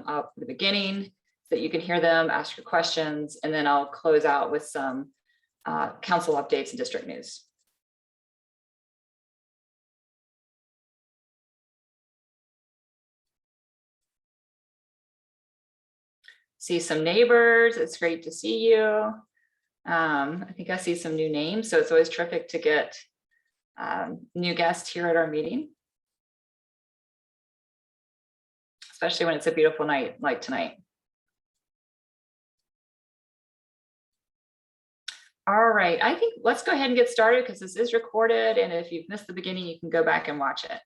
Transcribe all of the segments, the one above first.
up at the beginning so that you can hear them, ask your questions, and then I'll close out with some council updates and district news. See some neighbors, it's great to see you. I think I see some new names, so it's always terrific to get new guests here at our meeting, especially when it's a beautiful night like tonight. All right, I think let's go ahead and get started because this is recorded, and if you've missed the beginning, you can go back and watch it.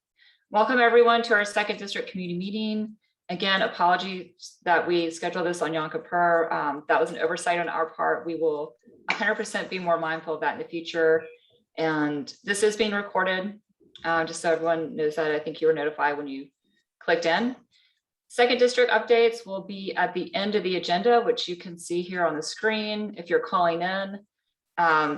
Welcome everyone to our second district community meeting. Again, apologies that we scheduled this on Yom Kippur. That was an oversight on our part. We will 100% be more mindful of that in the future. And this is being recorded, just so everyone knows that. I think you were notified when you clicked in. Second district updates will be at the end of the agenda, which you can see here on the screen. If you're calling in,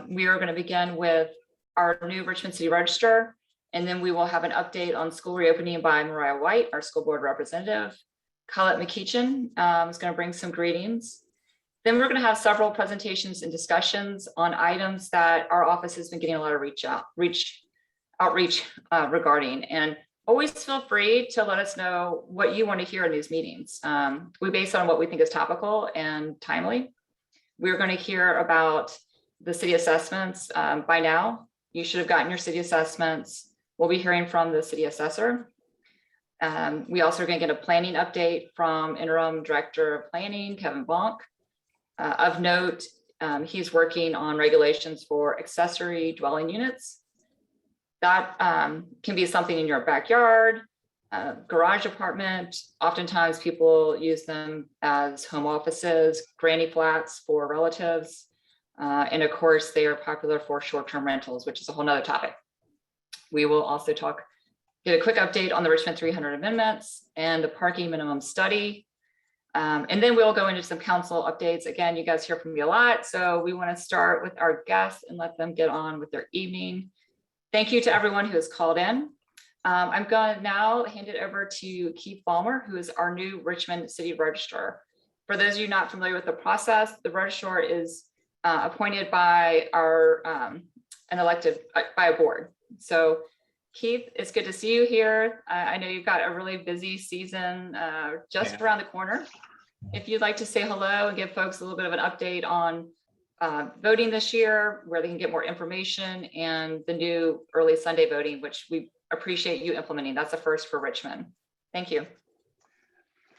we are going to begin with our new Richmond City Register. And then we will have an update on school reopening by Mariah White, our school board representative. Colette McKeechin is going to bring some greetings. Then we're going to have several presentations and discussions on items that our office has been getting a lot of outreach regarding. And always feel free to let us know what you want to hear in these meetings. We base on what we think is topical and timely. We're going to hear about the city assessments. By now, you should have gotten your city assessments. We'll be hearing from the city assessor. We also are going to get a planning update from interim director of planning, Kevin Blanc. Of note, he's working on regulations for accessory dwelling units. That can be something in your backyard, garage apartment. Oftentimes people use them as home offices, granny flats for relatives. And of course, they are popular for short-term rentals, which is a whole nother topic. We will also get a quick update on the Richmond 300 amendments and the parking minimum study. And then we'll go into some council updates. Again, you guys hear from me a lot, so we want to start with our guests and let them get on with their evening. Thank you to everyone who has called in. I'm going to now hand it over to Keith Ballmer, who is our new Richmond City Registrar. For those of you not familiar with the process, the registrar is appointed by and elected by a board. So Keith, it's good to see you here. I know you've got a really busy season just around the corner. If you'd like to say hello and give folks a little bit of an update on voting this year, where they can get more information, and the new early Sunday voting, which we appreciate you implementing. That's a first for Richmond. Thank you.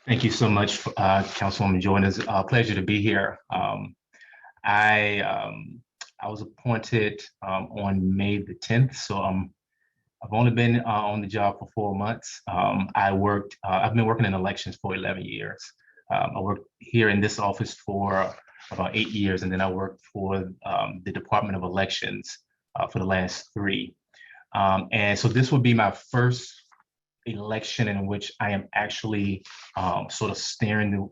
Thank you so much, Councilwoman Jordan. It's a pleasure to be here. I was appointed on May the 10th, so I've only been on the job for 4 months. I've been working in elections for 11 years. I worked here in this office for about 8 years, and then I worked for the Department of Elections for the last 3. And so this will be my first election in which I am actually sort of steering the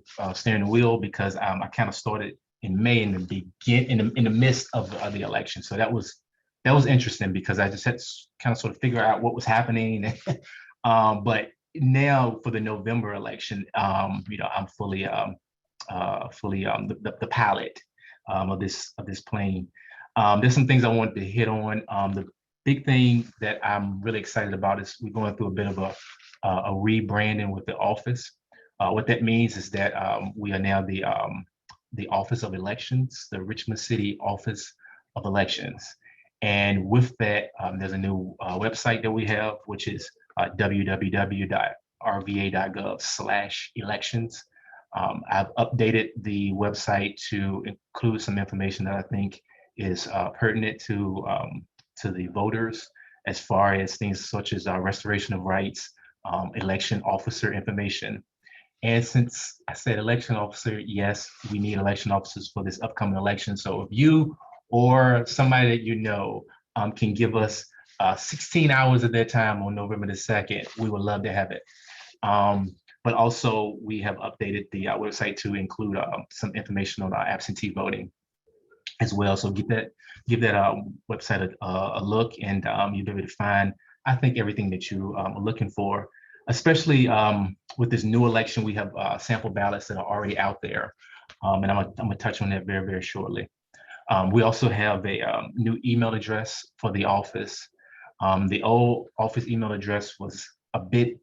wheel, because I kind of started in May in the midst of the election. So that was interesting, because I just had to kind of sort of figure out what was happening. But now for the November election, I'm fully the pilot of this plane. There's some things I wanted to hit on. The big thing that I'm really excited about is we're going through a bit of a rebranding with the office. What that means is that we are now the Office of Elections, the Richmond City Office of Elections. And with that, there's a new website that we have, which is www.rva.gov/elections. I've updated the website to include some information that I think is pertinent to the voters, as far as things such as restoration of rights, election officer information. And since I said election officer, yes, we need election officers for this upcoming election. So if you or somebody that you know can give us 16 hours of their time on November the 2nd, we would love to have it. But also we have updated the website to include some information on our absentee voting as well. So give that website a look, and you'll be able to find, I think, everything that you are looking for. especially with this new election, we have sample ballots that are already out there. And I'm gonna touch on that very, very shortly. We also have a new email address for the office. The old office email address was a bit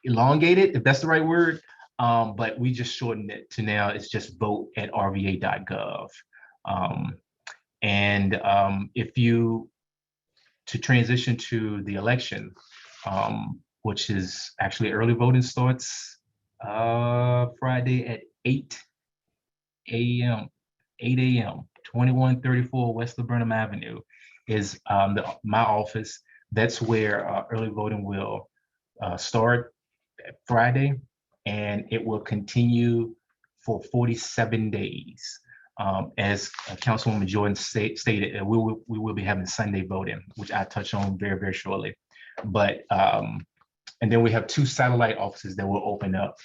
elongated, if that's the right word, but we just shortened it to now it's just vote@rva.gov. If you to transition to the election, which is actually early voting starts Friday at 8 a.m. 8 a.m. 2134 West Laburnum Avenue is my office. That's where early voting will start Friday, and it will continue for 47 days. As Councilwoman Jordan stated, we will be having Sunday voting, which I touch on very, very shortly. But and then we have 2 satellite offices that will open up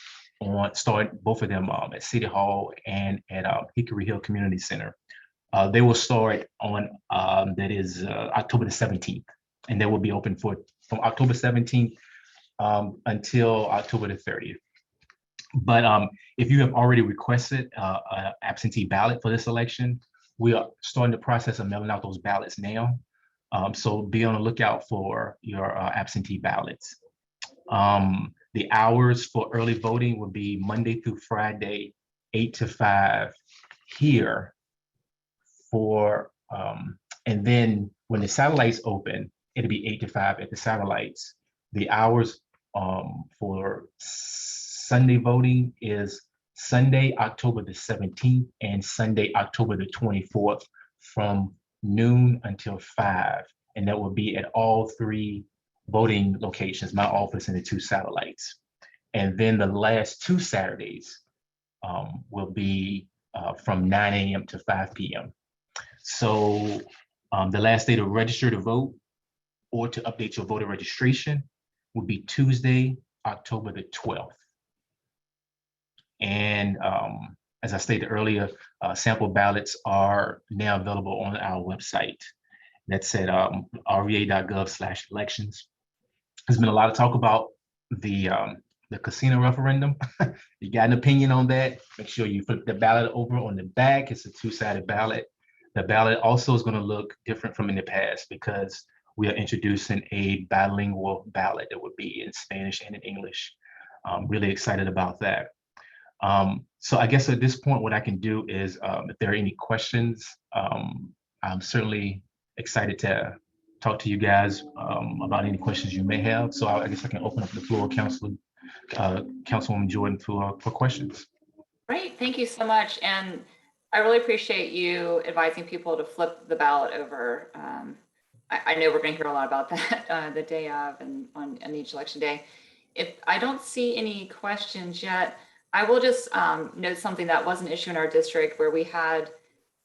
start both of them at City Hall and at Hickory Hill Community Center. They will start on October the 17th, and they will be open from October 17th until October the 30th. But if you have already requested an absentee ballot for this election, we are starting the process of mailing out those ballots now. So be on the lookout for your absentee ballots. The hours for early voting will be Monday through Friday, 8 to 5 here and then when the satellites open, it'll be 8 to 5 at the satellites. The hours for Sunday voting is Sunday, October the 17th and Sunday, October the 24th from noon until 5. And that will be at all 3 voting locations, my office and the 2 satellites. And then the last 2 Saturdays will be from 9 a.m. to 5 p.m. So the last day to register to vote or to update your voter registration would be Tuesday, October the 12th. And as I stated earlier, sample ballots are now available on our website. That's at rva.gov/elections. There's been a lot of talk about the casino referendum. You got an opinion on that? Make sure you flip the ballot over on the back. It's a 2-sided ballot. The ballot also is going to look different from in the past because we are introducing a bilingual ballot that would be in Spanish and in English. I'm really excited about that. So I guess at this point, what I can do is, if there are any questions, I'm certainly excited to talk to you guys about any questions you may have. So I guess I can open up the floor, Councilwoman Jordan, for questions. Great, thank you so much. And I really appreciate you advising people to flip the ballot over. I know we're going to hear a lot about that the day of and on each election day. If I don't see any questions yet, I will just note something that was an issue in our district where we had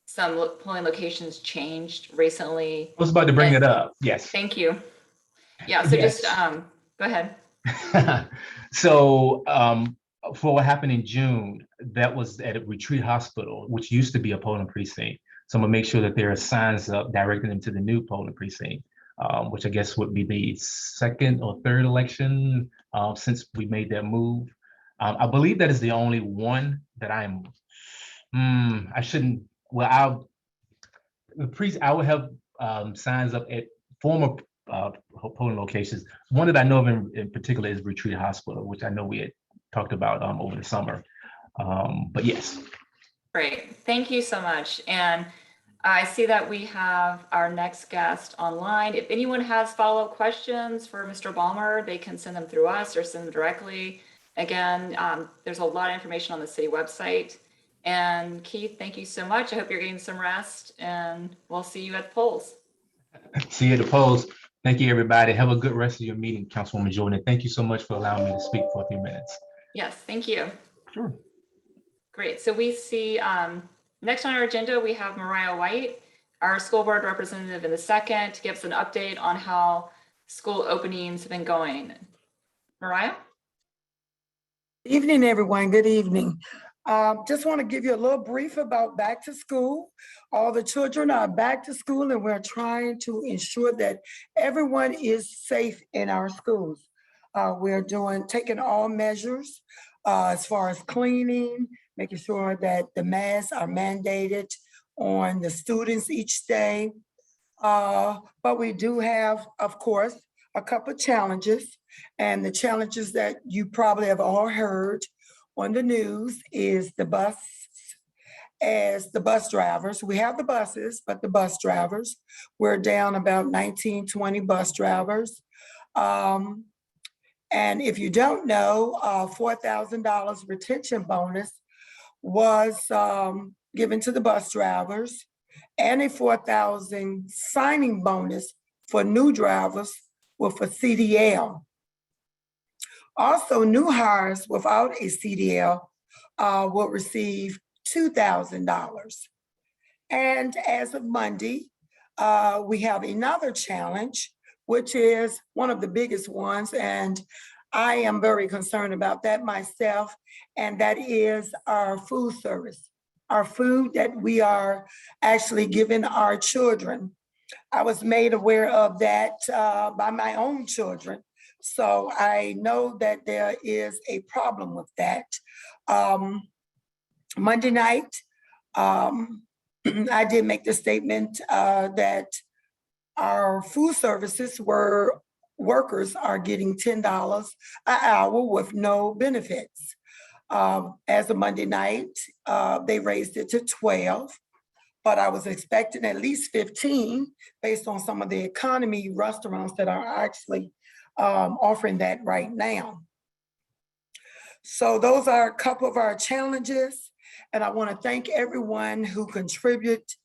some polling locations changed recently. I was about to bring it up. Yes. Thank you. Yeah, so yes. Just go ahead. So for what happened in June, that was at a Retreat Hospital, which used to be a polling precinct. So I'm gonna make sure that there are signs up directing them to the new polling precinct, which I guess would be the 2nd or 3rd election since we made that move. I believe that is the only one that I shouldn't, well, I will have signs up at former polling locations. One that I know of in particular is Retreat Hospital, which I know we had talked about over the summer. But yes. Great, thank you so much. And I see that we have our next guest online. If anyone has follow-up questions for Mr. Balmer, they can send them through us or send them directly. Again, there's a lot of information on the city website. And Keith, thank you so much. I hope you're getting some rest, and we'll see you at the polls. See you at the polls. Thank you, everybody. Have a good rest of your meeting, Councilwoman Jordan. Thank you so much for allowing me to speak for a few minutes. Yes, thank you. Sure. Great. So we see next on our agenda, we have Mariah White, our school board representative in the 2nd, to give us an update on how school openings have been going. Mariah? Evening, everyone. Good evening. Just want to give you a little brief about back to school. All the children are back to school, and we're trying to ensure that everyone is safe in our schools. We're taking all measures as far as cleaning, making sure that the masks are mandated on the students each day. But we do have, of course, a couple of challenges. And the challenges that you probably have all heard on the news is the bus drivers. We have the buses, but the bus drivers, we're down about 19, 20 bus drivers. And if you don't know, $4,000 retention bonus was given to the bus drivers, and a $4,000 signing bonus for new drivers with a CDL. Also, new hires without a CDL will receive $2,000. And as of Monday, we have another challenge, which is one of the biggest ones, and I am very concerned about that myself, and that is our food service, our food that we are actually giving our children. I was made aware of that by my own children, so I know that there is a problem with that. Monday night, I did make the statement that our food services workers are getting $10 an hour with no benefits. As of Monday night, they raised it to 12, but I was expecting at least 15 based on some of the economy restaurants that are actually offering that right now. So those are a couple of our challenges, and I want to thank everyone who contribute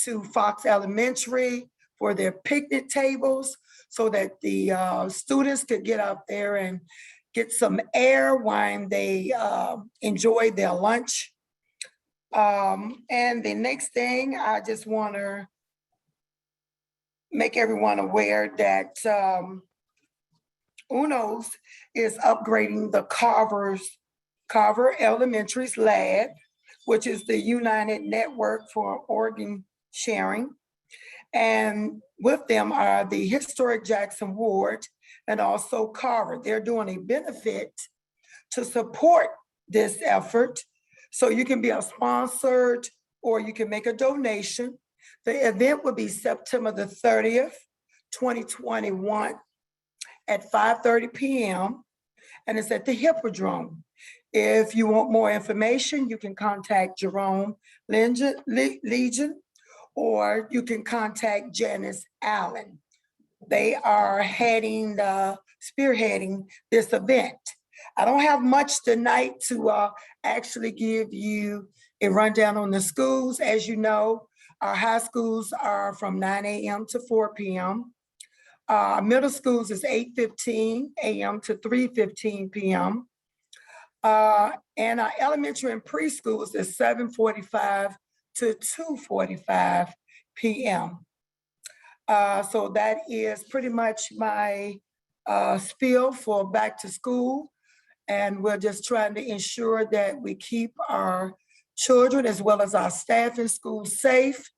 to Fox Elementary for their picnic tables so that the students could get out there and get some air while they enjoy their lunch. And the next thing, I just want to make everyone aware that UNOS is upgrading the Carver Elementary's lab, which is the United Network for Organ Sharing. And with them are the Historic Jackson Ward and also Carver. They're doing a benefit to support this effort. So you can be a sponsored or you can make a donation. The event will be September the 30th, 2021 at 5:30 p.m. and it's at the Hippodrome. If you want more information, you can contact Jerome Legion, or you can contact Janice Allen. They are spearheading this event. I don't have much tonight to actually give you a rundown on the schools. As you know, our high schools are from 9 a.m. to 4 p.m. Middle schools is 8:15 a.m. to 3:15 p.m. And our elementary and preschools is 7:45 to 2:45 p.m. So that is pretty much my spiel for back to school. And we're just trying to ensure that we keep our children as well as our staff in school safe,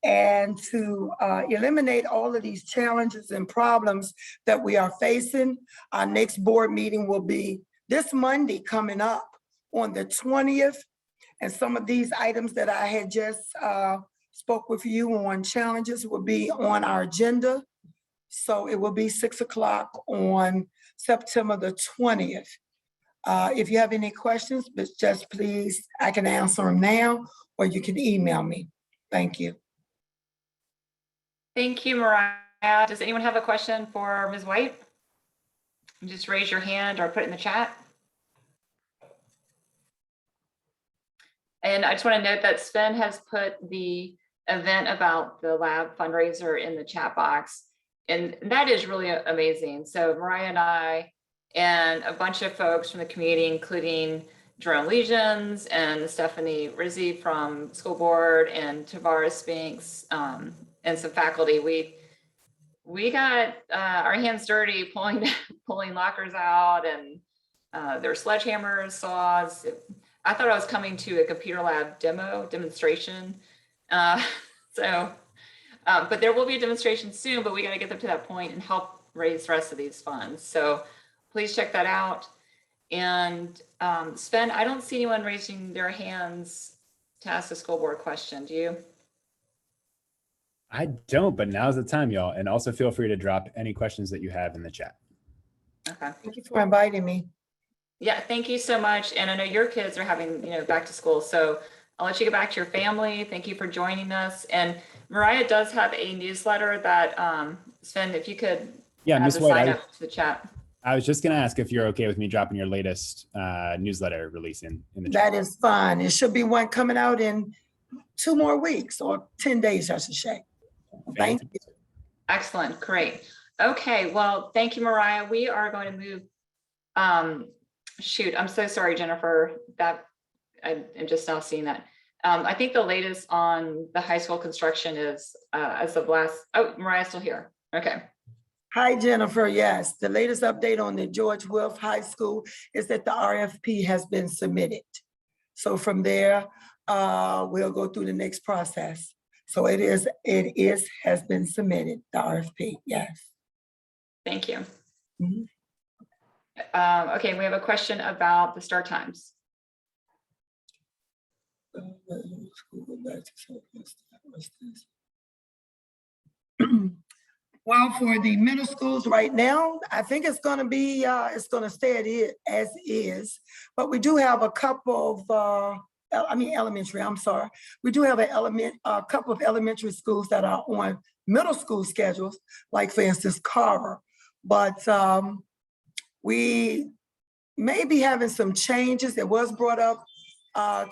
and to eliminate all of these challenges and problems that we are facing. Our next board meeting will be this Monday coming up on the 20th. And some of these items that I had just spoke with you on challenges will be on our agenda. So it will be 6 o'clock on September the 20th. If you have any questions, but just please, I can answer them now, or you can email me. Thank you. Thank you, Mariah. Does anyone have a question for Ms. White? Just raise your hand or put it in the chat. And I just want to note that Sven has put the event about the lab fundraiser in the chat box, and that is really amazing. So Mariah and I and a bunch of folks from the community, including Jerome Legions and Stephanie Rizzi from school board and Tavares Spinks, and some faculty, we got our hands dirty pulling lockers out, and there were sledgehammers, saws. I thought I was coming to a computer lab demonstration. But there will be a demonstration soon, but we got to get them to that point and help raise the rest of these funds. So please check that out. And Sven, I don't see anyone raising their hands to ask the school board question. Do you? I don't, but now's the time, y'all. And also feel free to drop any questions that you have in the chat. Okay. Thank you for inviting me. Yeah, thank you so much. And I know your kids are having, back to school. So I'll let you get back to your family. Thank you for joining us. And Mariah does have a newsletter that, Sven, if you could Yeah, add Ms. the White, sign up to the chat. I was just going to ask if you're okay with me dropping your latest newsletter release in the chat. That is fine. It should be one coming out in 2 more weeks or 10 days, I should say. Thank you. Excellent, great. Okay, well, thank you, Mariah. We are going to move, shoot, I'm so sorry, Jennifer, that I'm just now seeing that. I think the latest on the high school construction is as of last, oh, Mariah's still here. Okay. Hi, Jennifer. Yes, the latest update on the George Wolf High School is that the RFP has been submitted. So from there, we'll go through the next process. So it has been submitted, the RFP, yes. Thank you. Mhm. Okay, we have a question about the start times. Well, for the middle schools right now, I think it's gonna be, it's gonna stay as is, but we do have a couple of, elementary, I'm sorry. We do have a couple of elementary schools that are on middle school schedules, like for instance, Carver. But we may be having some changes. It was brought up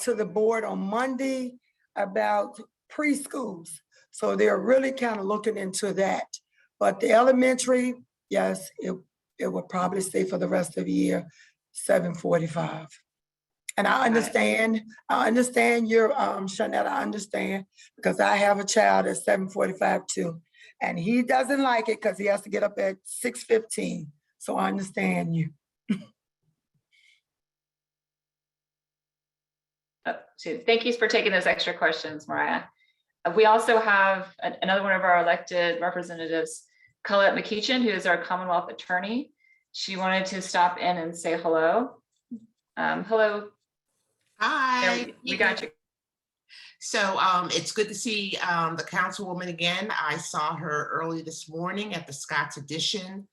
to the board on Monday about preschools. So they're really kind of looking into that. But the elementary, yes, it will probably stay for the rest of the year, 7:45. And I understand your, Shanette, I understand, because I have a child at 7:45 too. And he doesn't like it because he has to get up at 6:15. So I understand you. So thank you for taking those extra questions, Mariah. We also have another one of our elected representatives, Colette McEachin, who is our Commonwealth attorney. She wanted to stop in and say hello. Hello. Hi. We got you. So it's good to see the councilwoman again. I saw her early this morning at the Scott's Addition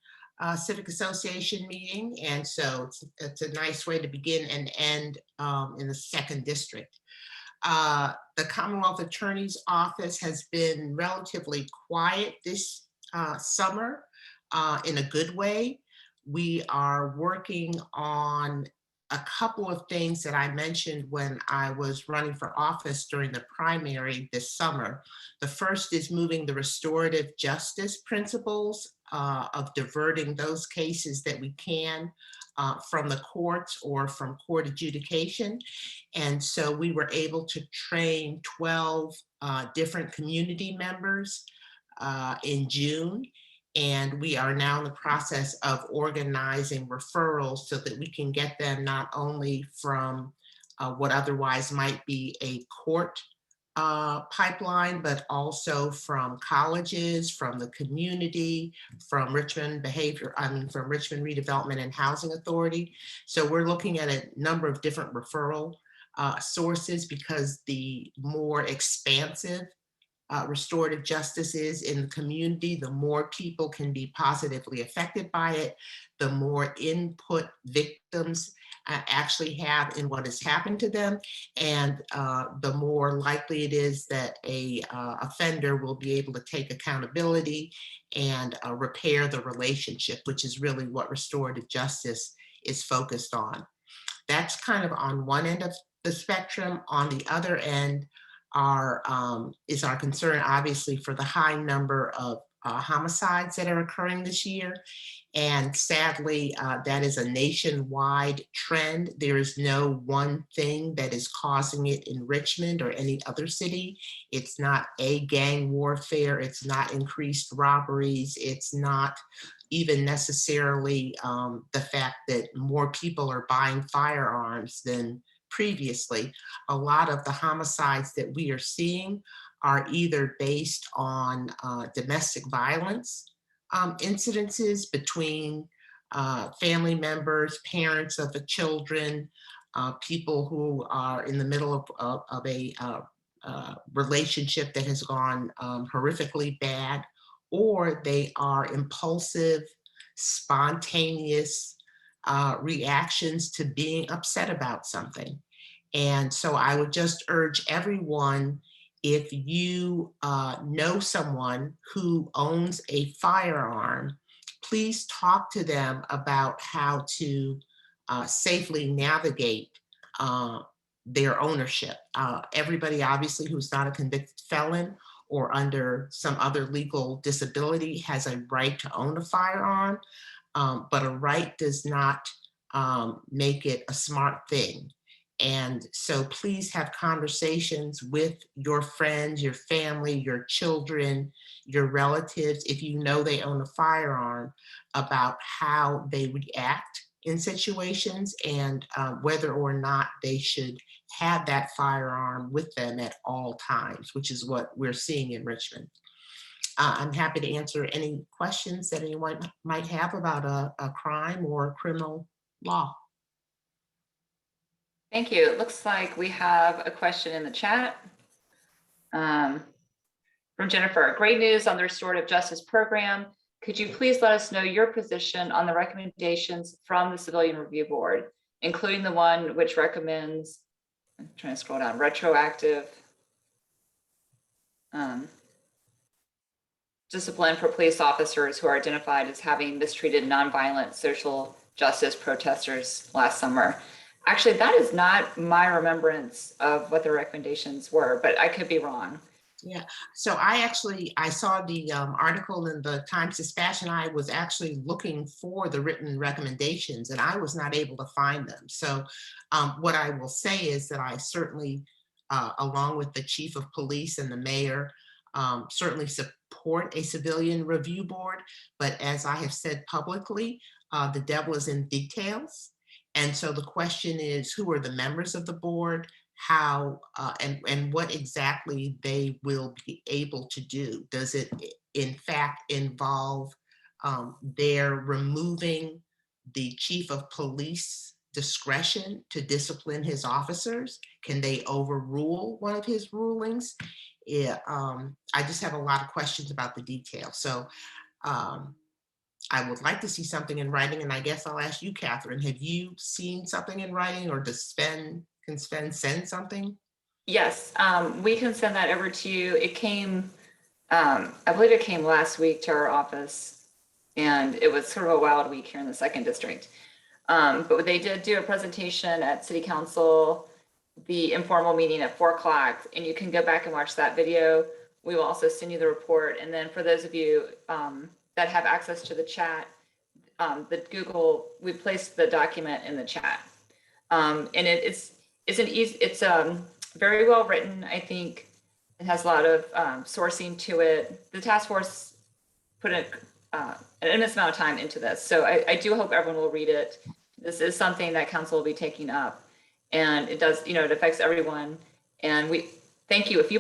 Civic Association meeting. And so it's a nice way to begin and end in the 2nd district. The Commonwealth Attorney's Office has been relatively quiet this summer in a good way. We are working on a couple of things that I mentioned when I was running for office during the primary this summer. The first is moving the restorative justice principles of diverting those cases that we can from the courts or from court adjudication. And so we were able to train 12 different community members in June. And we are now in the process of organizing referrals so that we can get them not only from what otherwise might be a court pipeline, but also from colleges, from the community, from Richmond Redevelopment and Housing Authority. So we're looking at a number of different referral sources, because the more expansive restorative justice is in the community, the more people can be positively affected by it, the more input victims actually have in what has happened to them, and the more likely it is that a offender will be able to take accountability and repair the relationship, which is really what restorative justice is focused on. That's kind of on one end of the spectrum. On the other end is our concern, obviously, for the high number of homicides that are occurring this year. And sadly, that is a nationwide trend. There is no one thing that is causing it in Richmond or any other city. It's not a gang warfare. It's not increased robberies. It's not even necessarily the fact that more people are buying firearms than previously. A lot of the homicides that we are seeing are either based on domestic violence incidences between family members, parents of the children, people who are in the middle of a relationship that has gone horrifically bad, or they are impulsive, spontaneous reactions to being upset about something. And so I would just urge everyone, if you know someone who owns a firearm, please talk to them about how to safely navigate their ownership. Everybody, obviously, who's not a convicted felon or under some other legal disability has a right to own a firearm, but a right does not make it a smart thing. And so please have conversations with your friends, your family, your children, your relatives, if you know they own a firearm, about how they react in situations and whether or not they should have that firearm with them at all times, which is what we're seeing in Richmond. I'm happy to answer any questions that anyone might have about a crime or criminal law. Thank you. It looks like we have a question in the chat from Jennifer. Great news on the restorative justice program. Could you please let us know your position on the recommendations from the Civilian Review Board, including the one which recommends, I'm trying to scroll down, retroactive discipline for police officers who are identified as having mistreated nonviolent social justice protesters last summer? Actually, that is not my remembrance of what the recommendations were, but I could be wrong. Yeah, so I saw the article in the Times-Dispatch, and I was actually looking for the written recommendations, and I was not able to find them. So what I will say is that I certainly, along with the chief of police and the mayor, certainly support a civilian review board. But as I have said publicly, the devil is in details. And so the question is, who are the members of the board? How and what exactly they will be able to do? Does it in fact involve their removing the chief of police discretion to discipline his officers? Can they overrule one of his rulings? Yeah, I just have a lot of questions about the details. So I would like to see something in writing, and I guess I'll ask you, Catherine, have you seen something in writing, or can Sven send something? Yes, we can send that over to you. It came, I believe it came last week to our office, and it was sort of a wild week here in the 2nd District. But they did do a presentation at City Council, the informal meeting at 4 o'clock, and you can go back and watch that video. We will also send you the report. And then for those of you that have access to the chat, we placed the document in the chat. And it's very well written. I think it has a lot of sourcing to it. The task force put an immense amount of time into this. So I do hope everyone will read it. This is something that council will be taking up, and it does, it affects everyone. And we thank you. If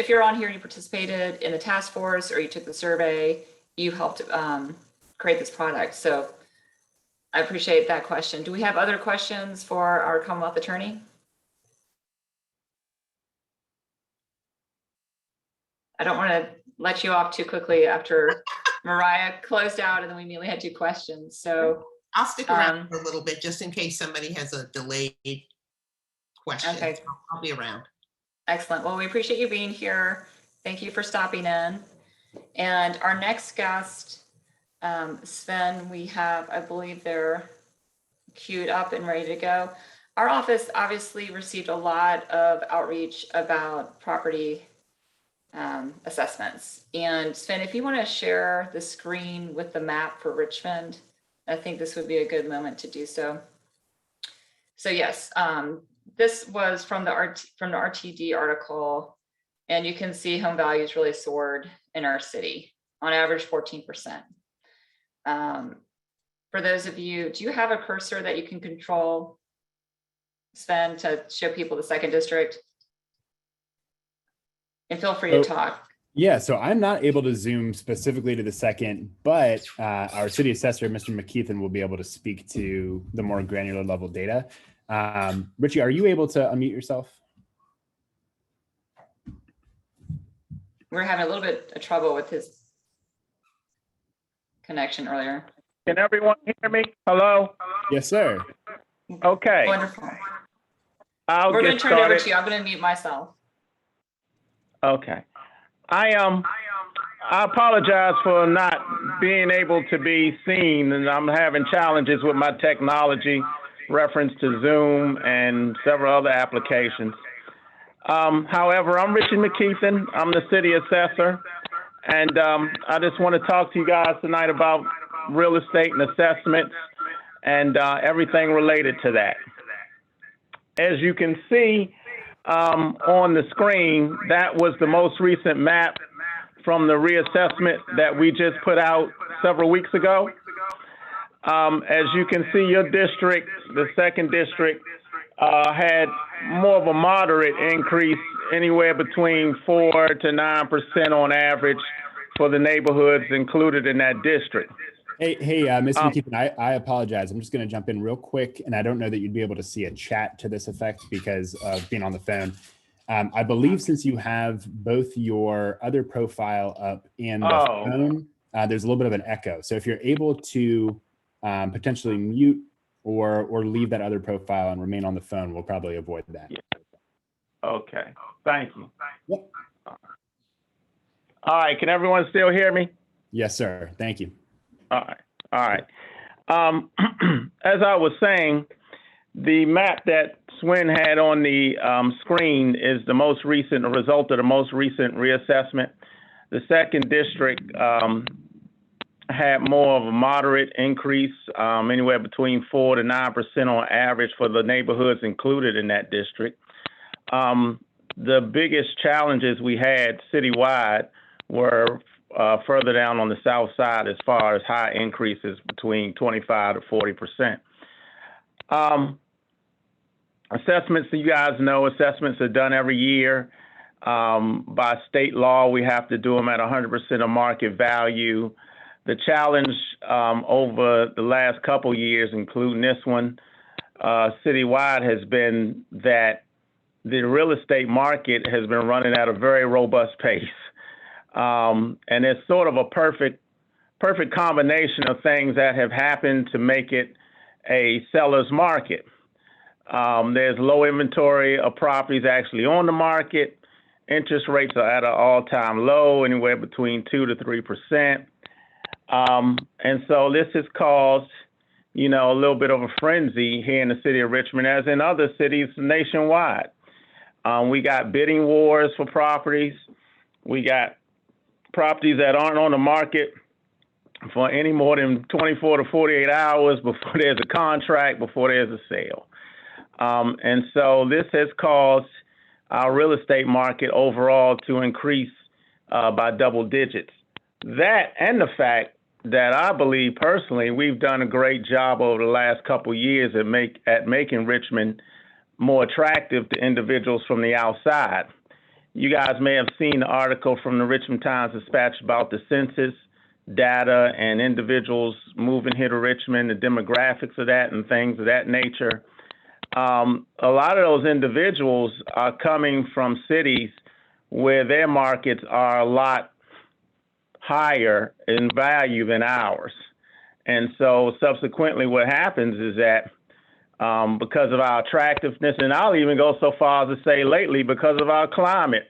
you're on here and you participated in the task force or you took the survey, you helped create this product. So I appreciate that question. Do we have other questions for our Commonwealth Attorney? I don't want to let you off too quickly after Mariah closed out and then we immediately had 2 questions. So I'll stick around for a little bit just in case somebody has a delayed question. Okay. I'll be around. Excellent. Well, we appreciate you being here. Thank you for stopping in. And our next guest, Sven, we have, I believe they're queued up and ready to go. Our office obviously received a lot of outreach about property assessments. And Sven, if you want to share the screen with the map for Richmond, I think this would be a good moment to do so. So yes, this was from the RTD article, and you can see home values really soared in our city, on average 14%. For those of you, do you have a cursor that you can control, Sven, to show people the 2nd District? And feel free to talk. Yeah, so I'm not able to zoom specifically to the second, but our city assessor, Mr. McKeithen, will be able to speak to the more granular level data. Richie, are you able to unmute yourself? We're having a little bit of trouble with his connection earlier. Can everyone hear me? Hello? Yes, sir. Okay, Wonderful. I'll We're going get to turn it over started. to you. I'm going to mute myself. Okay. I apologize for not being able to be seen, and I'm having challenges with my technology, reference to Zoom and several other applications. However, I'm Richard McKeithen. I'm the city assessor, and I just want to talk to you guys tonight about real estate and assessments and everything related to that. As you can see on the screen, that was the most recent map from the reassessment that we just put out several weeks ago. As you can see, your district, the second district, had more of a moderate increase, anywhere between 4 to 9% on average for the neighborhoods included in that district. Hey, Mr. McKeithen, I apologize. I'm just going to jump in real quick, and I don't know that you'd be able to see a chat to this effect because of being on the phone. I believe since you have both your other profile up and the phone, there's a little bit of an echo. So if you're able to potentially mute or leave that other profile and remain on the phone, we'll probably avoid that. Yeah. Okay, thank you. Yep. All right, can everyone still hear me? Yes, sir. Thank you. All right. As I was saying, the map that Swin had on the screen is the most recent, a result of the most recent reassessment. The second district had more of a moderate increase, anywhere between 4 to 9% on average for the neighborhoods included in that district. The biggest challenges we had citywide were further down on the south side as far as high increases between 25 to 40%. Assessments, you guys know, assessments are done every year. By state law, we have to do them at 100% of market value. The challenge over the last couple years, including this one, citywide, has been that the real estate market has been running at a very robust pace. And it's sort of a perfect combination of things that have happened to make it a seller's market. There's low inventory of properties actually on the market. Interest rates are at an all-time low, anywhere between 2 to 3%. And so this has caused, a little bit of a frenzy here in the city of Richmond, as in other cities nationwide. We got bidding wars for properties. We got properties that aren't on the market for any more than 24 to 48 hours before there's a contract, before there's a sale. And so this has caused our real estate market overall to increase by double digits. That and the fact that I believe personally we've done a great job over the last couple of years at making Richmond more attractive to individuals from the outside. You guys may have seen the article from the Richmond Times-Dispatch about the census data and individuals moving here to Richmond, the demographics of that and things of that nature. A lot of those individuals are coming from cities where their markets are a lot higher in value than ours. And so subsequently what happens is that because of our attractiveness, and I'll even go so far as to say lately because of our climate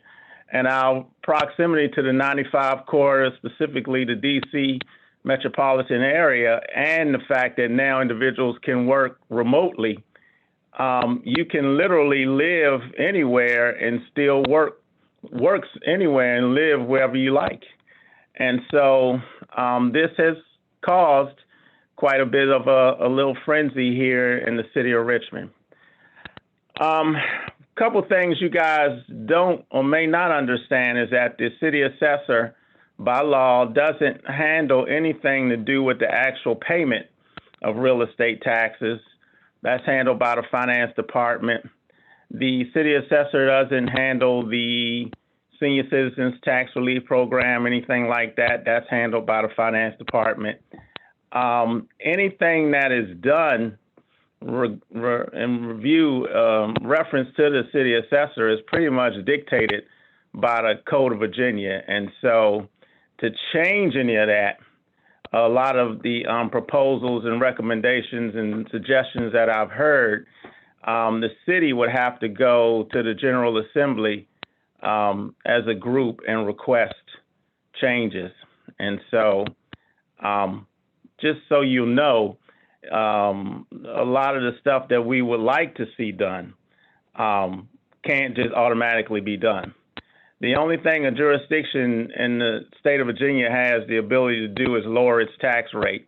and our proximity to the 95 corridor, specifically the DC metropolitan area, and the fact that now individuals can work remotely, you can literally live anywhere and still works anywhere and live wherever you like. And so this has caused quite a bit of a little frenzy here in the city of Richmond. Couple things you guys don't or may not understand is that the city assessor by law doesn't handle anything to do with the actual payment of real estate taxes. That's handled by the finance department. The city assessor doesn't handle the senior citizens tax relief program, anything like that, that's handled by the finance department. Anything that is done in review, reference to the city assessor is pretty much dictated by the Code of Virginia. And so to change any of that, a lot of the proposals and recommendations and suggestions that I've heard, the city would have to go to the General Assembly as a group and request changes. And so just so you know, a lot of the stuff that we would like to see done can't just automatically be done. The only thing a jurisdiction in the state of Virginia has the ability to do is lower its tax rate.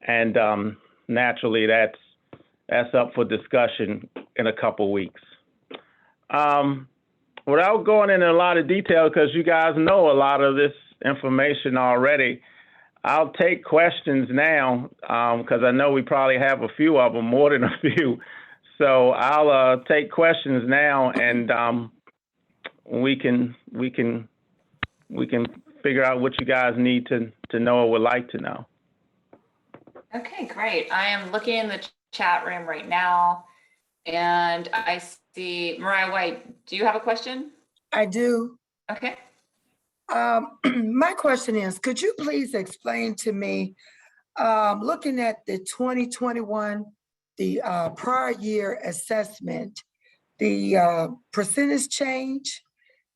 And naturally, that's up for discussion in a couple weeks. Without going into a lot of detail, because you guys know a lot of this information already, I'll take questions now, because I know we probably have a few of them, more than a few. So I'll take questions now, and we can figure out what you guys need to know or would like to know. Okay, great. I am looking in the chat room right now, and I see Mariah White. Do you have a question? I do. Okay. My question is, could you please explain to me, looking at the 2021, the prior year assessment, the percentage change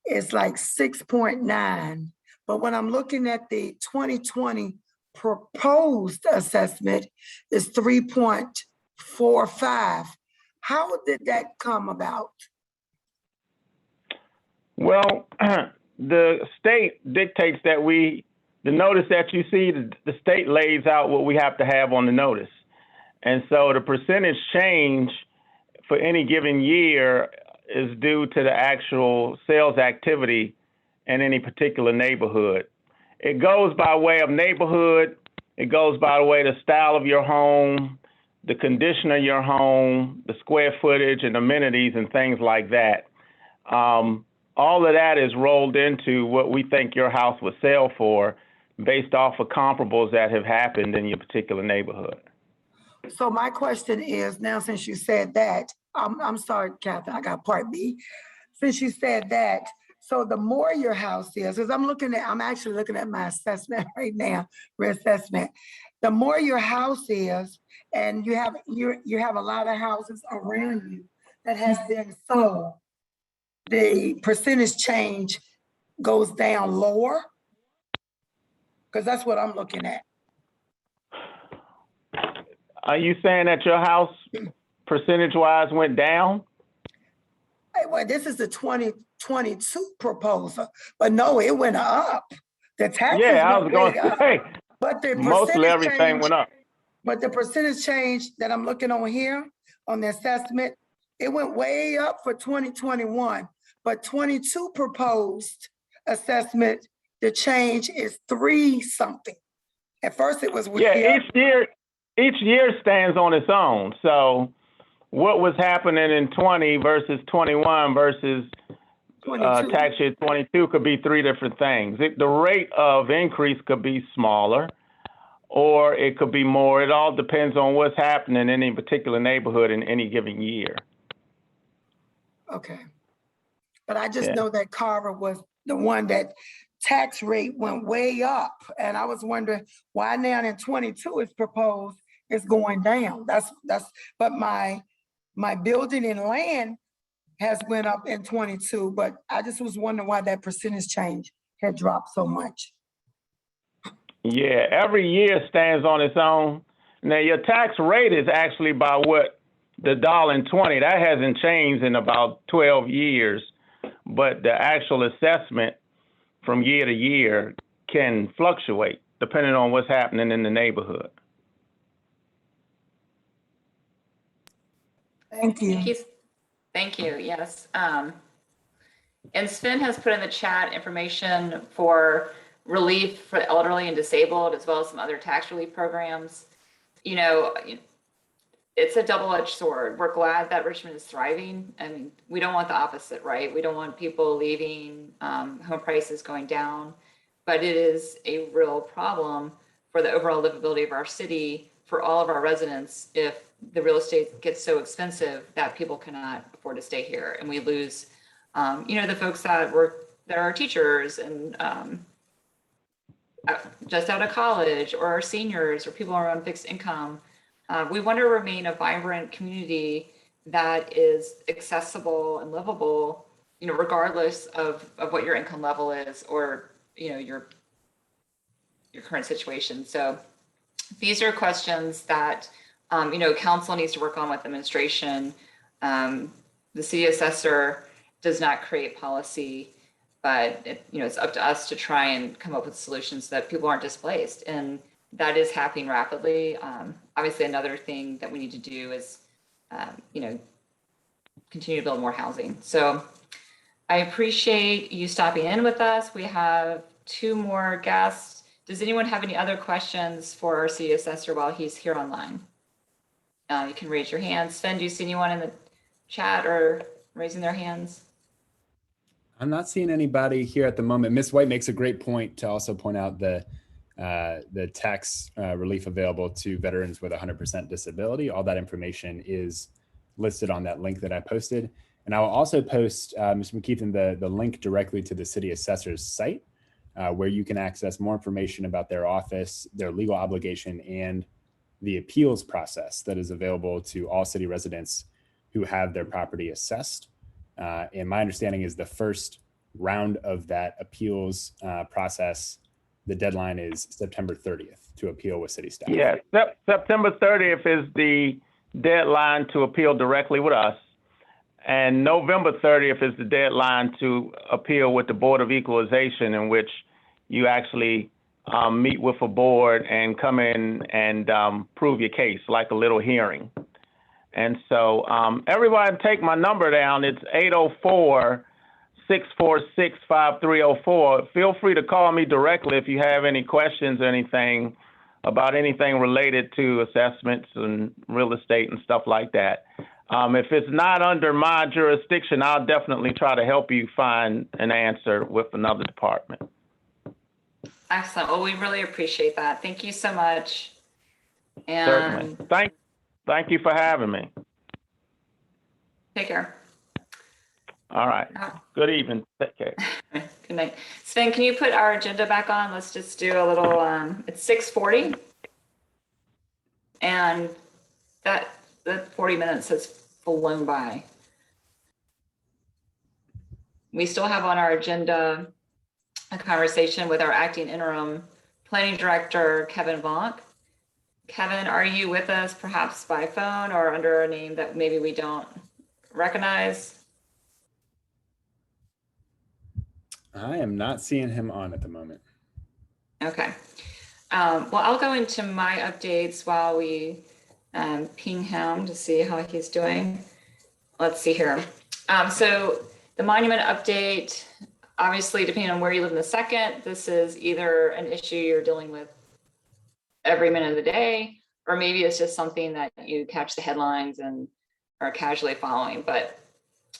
is like 6.9. But when I'm looking at the 2020 proposed assessment, is 3.45. How did that come about? Well, the state dictates that the notice that you see, the state lays out what we have to have on the notice. And so the percentage change for any given year is due to the actual sales activity in any particular neighborhood. It goes by way of neighborhood. It goes by the way the style of your home, the condition of your home, the square footage and amenities and things like that. All of that is rolled into what we think your house would sell for based off of comparables that have happened in your particular neighborhood. So my question is, now since you said that, I'm sorry, Catherine, I got part B. Since you said that, so the more your house is, because I'm actually looking at my assessment right now, reassessment. The more your house is, and you have a lot of houses around you that has been sold, the percentage change goes down lower? Because that's what I'm looking at. Are you saying that your house percentage-wise went down? Well, this is the 2022 proposal, but no, it went up. The taxes Yeah, I was went going way to up, say, but the mostly percentage everything change, went up. but the percentage change that I'm looking on here on the assessment, it went way up for 2021, but 22 proposed assessment, the change is 3 something. At first it was with Yeah, each year stands on its own. So what was happening in 20 versus 21 versus 22. tax year 22 could be 3 different things. The rate of increase could be smaller or it could be more. It all depends on what's happening in any particular neighborhood in any given year. Okay. But I just know that Carver was the one that tax rate went way up. And I was wondering why now in 22 it's proposed it's going down. But my building and land has went up in 22, but I just was wondering why that percentage change had dropped so much. Yeah, every year stands on its own. Now your tax rate is actually by what the $1.20, that hasn't changed in about 12 years, but the actual assessment from year to year can fluctuate depending on what's happening in the neighborhood. Thank you. Thank you. Thank you. Yes. And Sven has put in the chat information for relief for elderly and disabled, as well as some other tax relief programs. You know, it's a double-edged sword. We're glad that Richmond is thriving. I mean, we don't want the opposite, right? We don't want people leaving, home prices going down, but it is a real problem for the overall livability of our city, for all of our residents, if the real estate gets so expensive that people cannot afford to stay here, and we lose, the folks that are teachers and just out of college, or our seniors, or people who are on fixed income. We want to remain a vibrant community that is accessible and livable, regardless of what your income level is, or, your current situation. So these are questions that, council needs to work on with administration. The city assessor does not create policy, but it's up to us to try and come up with solutions so that people aren't displaced. And that is happening rapidly. Obviously, another thing that we need to do is, continue to build more housing. So I appreciate you stopping in with us. We have 2 more guests. Does anyone have any other questions for our city assessor while he's here online? You can raise your hand. Sven, do you see anyone in the chat or raising their hands? I'm not seeing anybody here at the moment. Ms. White makes a great point to also point out the tax relief available to veterans with 100% disability. All that information is listed on that link that I posted. And I will also post, Mr. McKeithen, the link directly to the city assessor's site, where you can access more information about their office, their legal obligation, and the appeals process that is available to all city residents who have their property assessed. And my understanding is the first round of that appeals process, the deadline is September 30th to appeal with city staff. Yeah, September 30th is the deadline to appeal directly with us. And November 30th is the deadline to appeal with the Board of Equalization, in which you actually meet with a board and come in and prove your case, like a little hearing. And so everyone take my number down. It's 804-646-5304. Feel free to call me directly if you have any questions or anything about anything related to assessments and real estate and stuff like that. If it's not under my jurisdiction, I'll definitely try to help you find an answer with another department. Excellent. Well, we really appreciate that. Thank you so much. And certainly. Thank you for having me. Take care. All right. Good evening. Take care. Good night. Sven, can you put our agenda back on? Let's just do a little, it's 6:40. And that 40 minutes has flown by. We still have on our agenda a conversation with our acting interim planning director, Kevin Vonk. Kevin, are you with us perhaps by phone or under a name that maybe we don't recognize? I am not seeing him on at the moment. Okay. Well, I'll go into my updates while we ping him to see how he's doing. Let's see here. So the monument update, obviously, depending on where you live in the second, this is either an issue you're dealing with every minute of the day, or maybe it's just something that you catch the headlines and are casually following. But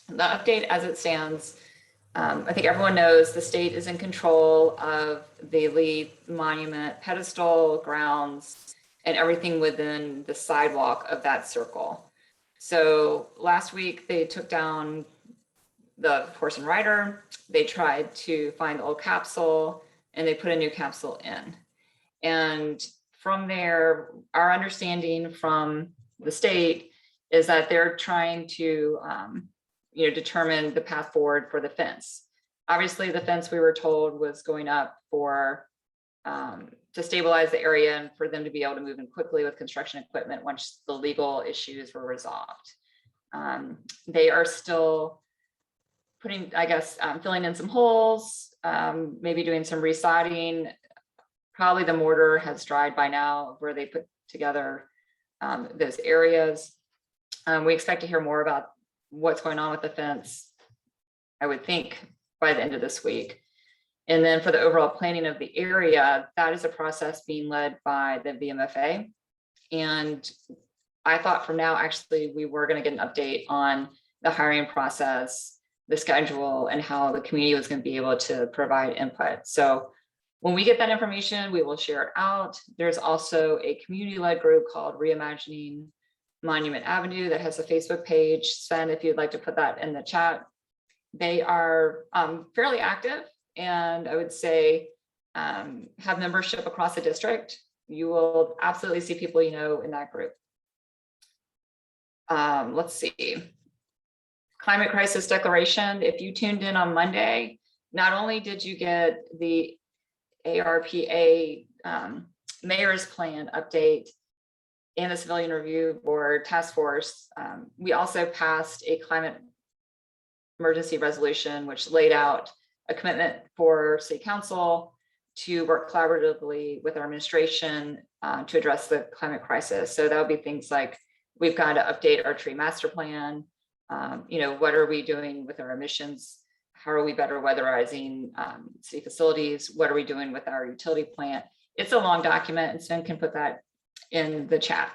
the update as it stands, I think everyone knows the state is in control of the Lee Monument pedestal, grounds, and everything within the sidewalk of that circle. So last week they took down the horse and rider. They tried to find the old capsule and they put a new capsule in. And from there, our understanding from the state is that they're trying to determine the path forward for the fence. Obviously, the fence we were told was going up for to stabilize the area and for them to be able to move in quickly with construction equipment once the legal issues were resolved. They are still putting, filling in some holes, maybe doing some resodding. Probably the mortar has dried by now where they put together those areas. We expect to hear more about what's going on with the fence, I would think, by the end of this week. And then for the overall planning of the area, that is a process being led by the VMFA. And I thought from now, actually, we were going to get an update on the hiring process, the schedule, and how the community was going to be able to provide input. So when we get that information, we will share it out. There's also a community-led group called Reimagining Monument Avenue that has a Facebook page. Sven, if you'd like to put that in the chat. They are fairly active, and I would say have membership across the district. You will absolutely see people you know in that group. Let's see. Climate crisis declaration. If you tuned in on Monday, not only did you get the ARPA mayor's plan update and the Civilian Review Board task force, we also passed a climate emergency resolution, which laid out a commitment for City Council to work collaboratively with our administration to address the climate crisis. So that would be things like, we've got to update our tree master plan. What are we doing with our emissions? How are we better weatherizing city facilities? What are we doing with our utility plant? It's a long document, and Sven can put that in the chat.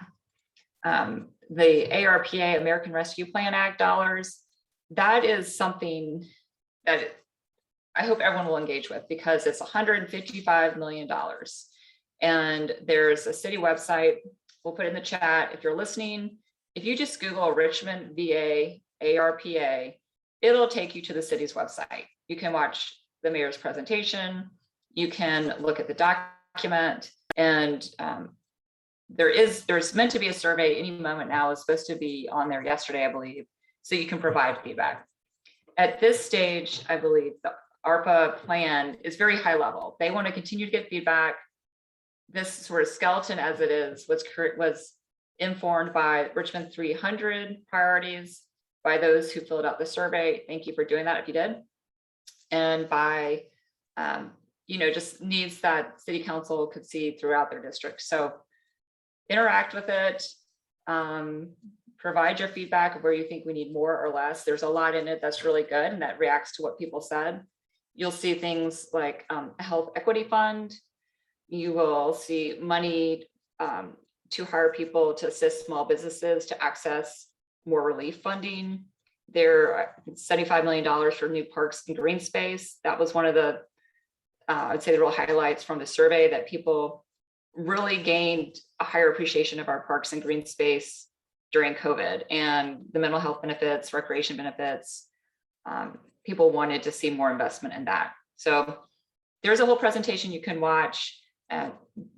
The ARPA, American Rescue Plan Act dollars, that is something that I hope everyone will engage with, because it's $155 million. And there's a city website, we'll put it in the chat. If you're listening, if you just Google Richmond VA ARPA, it'll take you to the city's website. You can watch the mayor's presentation, you can look at the document, and there's meant to be a survey any moment now. It's supposed to be on there yesterday, I believe, so you can provide feedback. At this stage, I believe the ARPA plan is very high level. They want to continue to get feedback. This sort of skeleton as it is was informed by Richmond 300 priorities, by those who filled out the survey. Thank you for doing that if you did. And by, just needs that City Council could see throughout their district. So interact with it, provide your feedback of where you think we need more or less. There's a lot in it that's really good and that reacts to what people said. You'll see things like a health equity fund. You will see money to hire people to assist small businesses to access more relief funding. There are $75 million for new parks and green space. That was one of the, I'd say the real highlights from the survey, that people really gained a higher appreciation of our parks and green space during COVID, and the mental health benefits, recreation benefits. People wanted to see more investment in that. So there's a whole presentation you can watch.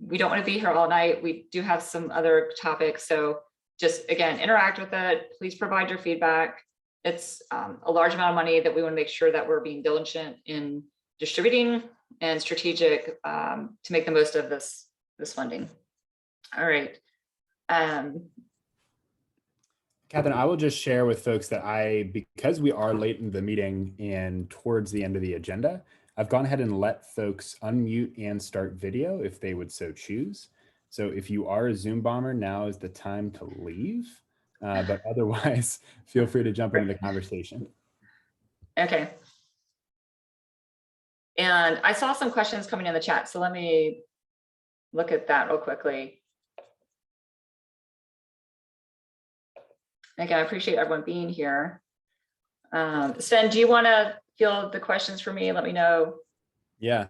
We don't want to be here all night. We do have some other topics. So just, again, interact with it. Please provide your feedback. It's a large amount of money that we want to make sure that we're being diligent in distributing and strategic to make the most of this funding. All right. Catherine, I will just share with folks that because we are late in the meeting and towards the end of the agenda, I've gone ahead and let folks unmute and start video if they would so choose. So if you are a Zoom bomber, now is the time to leave, but otherwise feel free to jump into the conversation. Okay. And I saw some questions coming in the chat, so let me look at that real quickly. Again, I appreciate everyone being here. Sven, do you want to field the questions for me? Let me know. Yeah.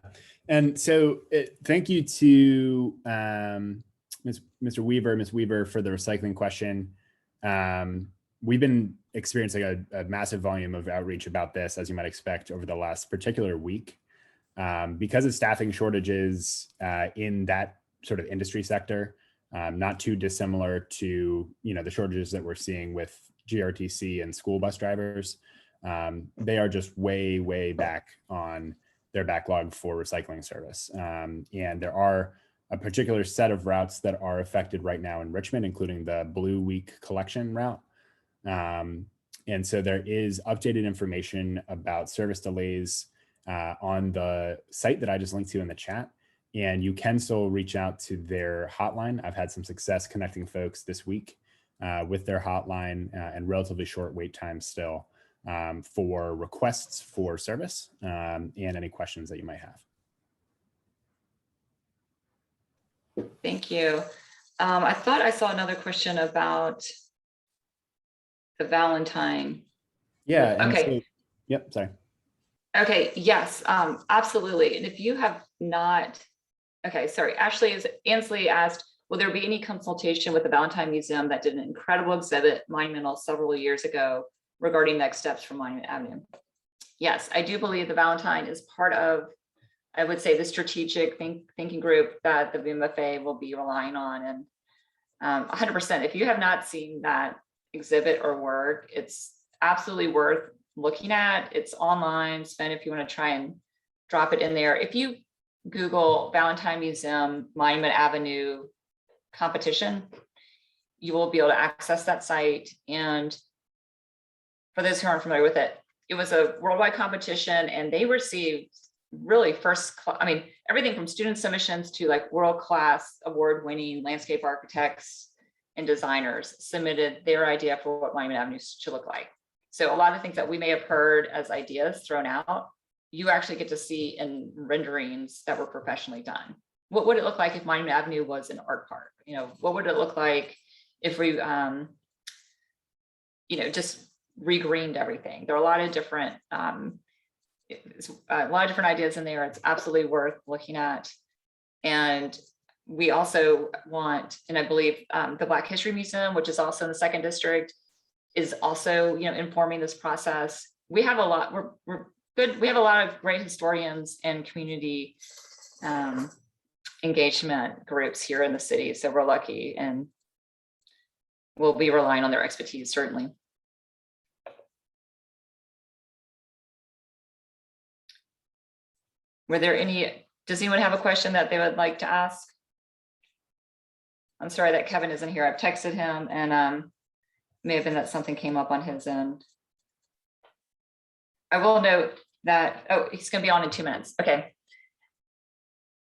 And so thank you to Mr. Weaver, Ms. Weaver, for the recycling question. We've been experiencing a massive volume of outreach about this, as you might expect, over the last particular week. Because of staffing shortages in that sort of industry sector, not too dissimilar to the shortages that we're seeing with GRTC and school bus drivers. They are just way back on their backlog for recycling service. And there are a particular set of routes that are affected right now in Richmond, including the Blue Week collection route. And so there is updated information about service delays on the site that I just linked to in the chat. And you can still reach out to their hotline. I've had some success connecting folks this week with their hotline and relatively short wait time still for requests for service and any questions that you might have. Thank you. I thought I saw another question about the Valentine. Yeah. And Okay. so, yep. Sorry. Okay, yes, absolutely. And if you have not, okay, sorry, Ansley asked, will there be any consultation with the Valentine Museum that did an incredible exhibit monumental several years ago regarding next steps for Monument Avenue? Yes, I do believe the Valentine is part of, I would say, the strategic thinking group that the VMFA will be relying on. And 100%, if you have not seen that exhibit or work, it's absolutely worth looking at. It's online. Sven, if you want to try and drop it in there. If you Google Valentine Museum Monument Avenue competition, you will be able to access that site. And for those who aren't familiar with it, it was a worldwide competition and they received really everything from student submissions to like world-class award-winning landscape architects and designers submitted their idea for what Monument Avenue should look like. So a lot of things that we may have heard as ideas thrown out, you actually get to see in renderings that were professionally done. What would it look like if Monument Avenue was an art park? What would it look like if we, just regreened everything? There are a lot of different, ideas in there. It's absolutely worth looking at. And we also want, and I believe the Black History Museum, which is also in the second district, is also, informing this process. We have a lot, we're good. We have a lot of great historians and community engagement groups here in the city. So we're lucky and we'll be relying on their expertise, certainly. Does anyone have a question that they would like to ask? I'm sorry that Kevin isn't here. I've texted him and may have been that something came up on his end. I will note that, he's going to be on in 2 minutes. Okay.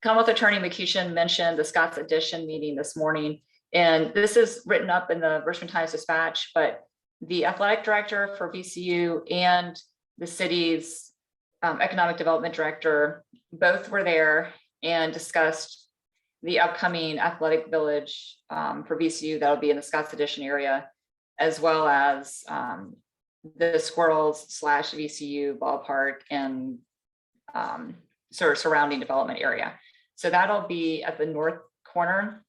Commonwealth Attorney McCutcheon mentioned the Scott's Addition meeting this morning, and this is written up in the Richmond Times-Dispatch, but the athletic director for VCU and the city's economic development director both were there and discussed the upcoming athletic village for VCU that'll be in the Scott's Addition area, as well as the Squirrels / VCU ballpark and sort of surrounding development area. So that'll be at the north corner.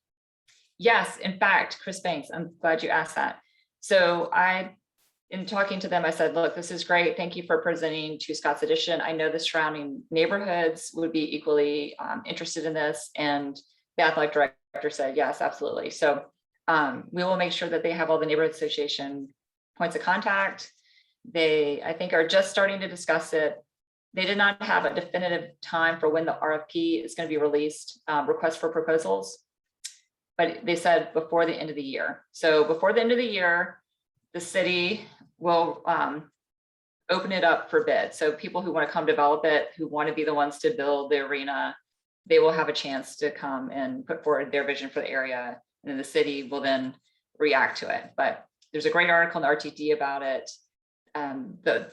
Yes, in fact, Chris Banks, I'm glad you asked that. So in talking to them, I said, look, this is great. Thank you for presenting to Scott's Addition. I know the surrounding neighborhoods would be equally interested in this. And the athletic director said, yes, absolutely. So we will make sure that they have all the neighborhood association points of contact. They, I think, are just starting to discuss it. They did not have a definitive time for when the RFP is going to be released, request for proposals, but they said before the end of the year. So before the end of the year, the city will open it up for bid. So people who want to come develop it, who want to be the ones to build the arena, they will have a chance to come and put forward their vision for the area. And then the city will then react to it. But there's a great article in the RTD about it. The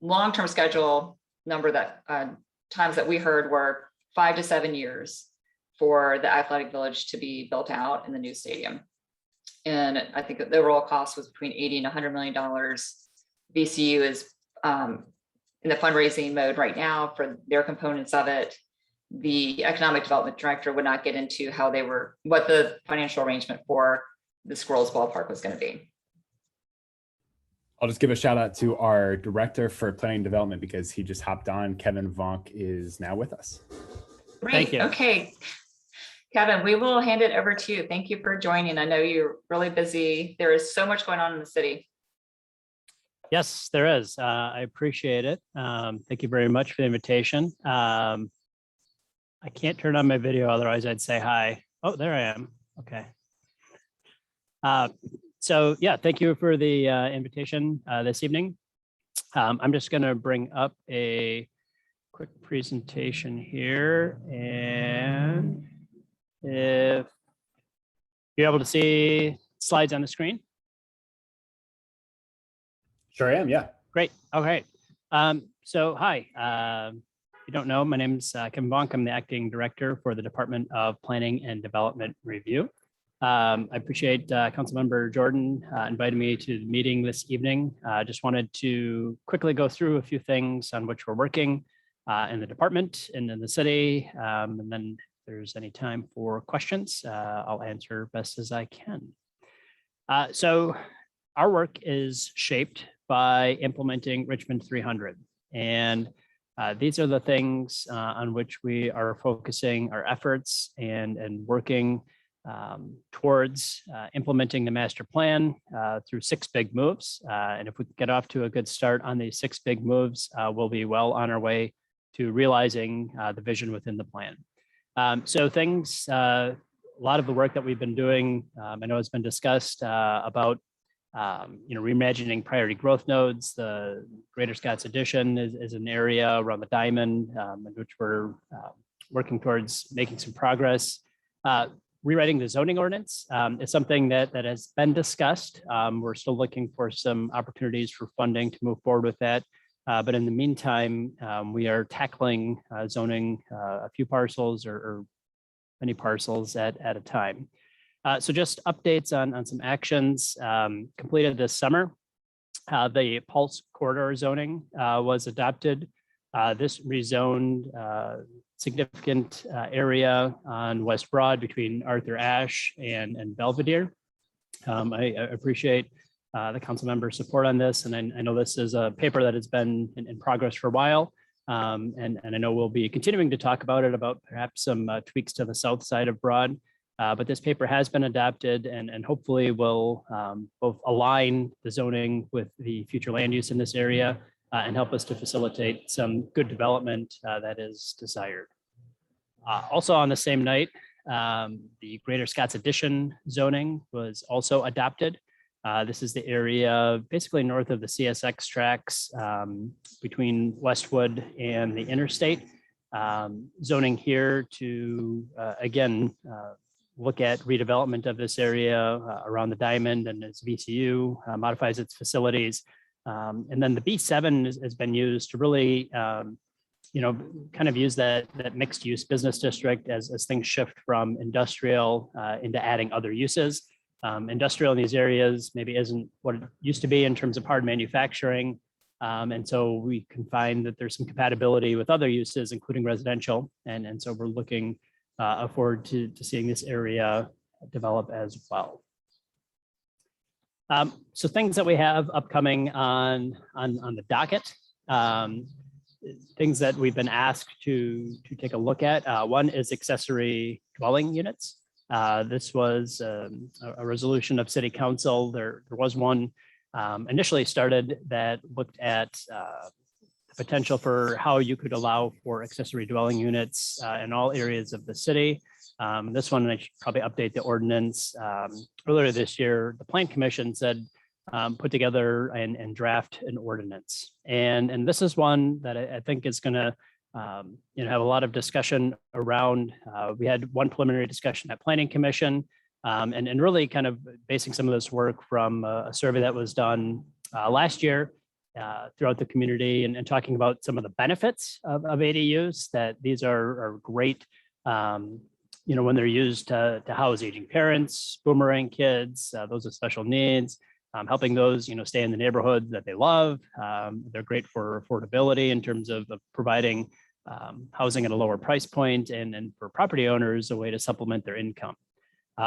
long-term schedule number that times that we heard were 5 to 7 years for the athletic village to be built out in the new stadium. And I think that the overall cost was between $80 and $100 million. VCU is in the fundraising mode right now for their components of it. The economic development director would not get into what the financial arrangement for the Squirrels ballpark was going to be. I'll just give a shout out to our director for planning and development because he just hopped on. Kevin Vonk is now with us. Great. Thank you. Okay. Kevin, we will hand it over to you. Thank you for joining. I know you're really busy. There is so much going on in the city. Yes, there is. I appreciate it. Thank you very much for the invitation. I can't turn on my video, otherwise I'd say hi. Oh, there I am. Okay. So yeah, thank you for the invitation this evening. I'm just going to bring up a quick presentation here, and if you're able to see slides on the screen. Sure am, yeah. Great. Okay. So hi, you don't know, my name's Kevin Bonk. I'm the acting director for the Department of Planning and Development Review. I appreciate Councilmember Jordan inviting me to the meeting this evening. I just wanted to quickly go through a few things on which we're working in the department and in the city. And then if there's any time for questions, I'll answer best as I can. So our work is shaped by implementing Richmond 300. And these are the things on which we are focusing our efforts and working towards implementing the master plan through 6 big moves. And if we get off to a good start on these 6 big moves, we'll be well on our way to realizing the vision within the plan. So things, a lot of the work that we've been doing, I know it's been discussed about reimagining priority growth nodes. The Greater Scotts Addition is an area around the diamond in which we're working towards making some progress. Rewriting the zoning ordinance is something that has been discussed. We're still looking for some opportunities for funding to move forward with that. But in the meantime, we are tackling zoning a few parcels or many parcels at a time. So just updates on some actions completed this summer. The Pulse Corridor zoning was adopted. This rezoned significant area on West Broad between Arthur Ashe and Belvedere. I appreciate the council member's support on this. And I know this is a paper that has been in progress for a while. And I know we'll be continuing to talk about it, about perhaps some tweaks to the south side of Broad. But this paper has been adopted and hopefully will both align the zoning with the future land use in this area and help us to facilitate some good development that is desired. Also on the same night, the Greater Scotts Addition zoning was also adopted. This is the area basically north of the CSX tracks between Westwood and the interstate. Zoning here to, again, look at redevelopment of this area around the diamond, and its VCU modifies its facilities. And then the B7 has been used to really, kind of use that mixed use business district as things shift from industrial into adding other uses. Industrial in these areas maybe isn't what it used to be in terms of hard manufacturing. And so we can find that there's some compatibility with other uses, including residential. And so we're looking forward to seeing this area develop as well. So things that we have upcoming on the docket, things that we've been asked to take a look at. One is accessory dwelling units. This was a resolution of City Council. There was one initially started that looked at the potential for how you could allow for accessory dwelling units in all areas of the city. This one, I should probably update the ordinance. Earlier this year, the Plan Commission said put together and draft an ordinance. And this is one that I think is going to have a lot of discussion around. We had one preliminary discussion at Planning Commission and really kind of basing some of this work from a survey that was done last year throughout the community and talking about some of the benefits of ADUs, that these are great, when they're used to house aging parents, boomerang kids, those with special needs, helping those, stay in the neighborhood that they love. They're great for affordability in terms of providing housing at a lower price point, and for property owners, a way to supplement their income.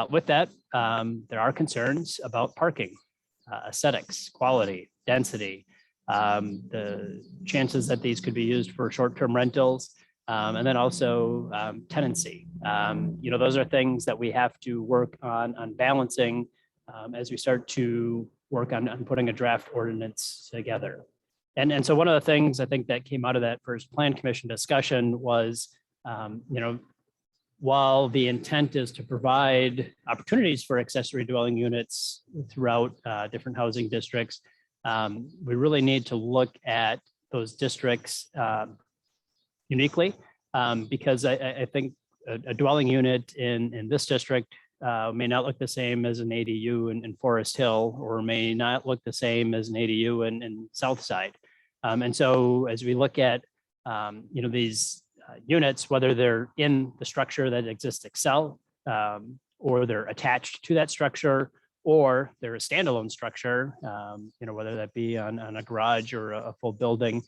With that, there are concerns about parking, aesthetics, quality, density, the chances that these could be used for short-term rentals, and then also tenancy. Those are things that we have to work on balancing as we start to work on putting a draft ordinance together. And so one of the things I think that came out of that first Plan Commission discussion was, while the intent is to provide opportunities for accessory dwelling units throughout different housing districts, we really need to look at those districts uniquely, because I think a dwelling unit in this district may not look the same as an ADU in Forest Hill, or may not look the same as an ADU in Southside. And so as we look at these units, whether they're in the structure that exists Excel, or they're attached to that structure, or they're a standalone structure, whether that be on a garage or a full building,